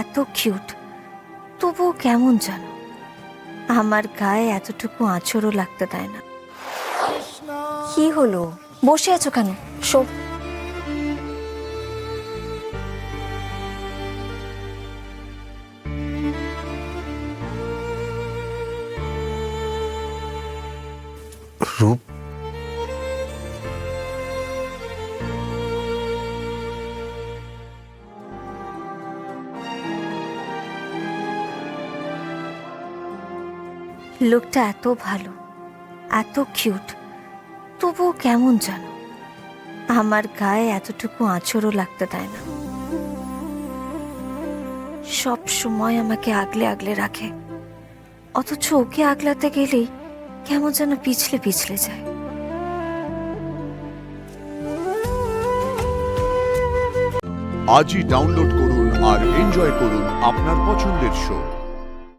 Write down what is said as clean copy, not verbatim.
এত কিউট, তবুও কেমন যেন আমার গায়ে এতটুকু আঁচড়ও লাগতে দেয় না। কি হলো, বসে আছো কেন? শো। রূপ, লোকটা এত ভালো, এত কিউট, তবুও কেমন যেন আমার গায়ে এতটুকু আঁচড়ও লাগতে দেয় না। সব সময় আমাকে আগলে আগলে রাখে, অথচ ওকে আগলাতে গেলেই কেমন যেন পিছলে পিছলে যায়। আজই ডাউনলোড করুন আর এনজয় করুন আপনার পছন্দের শো।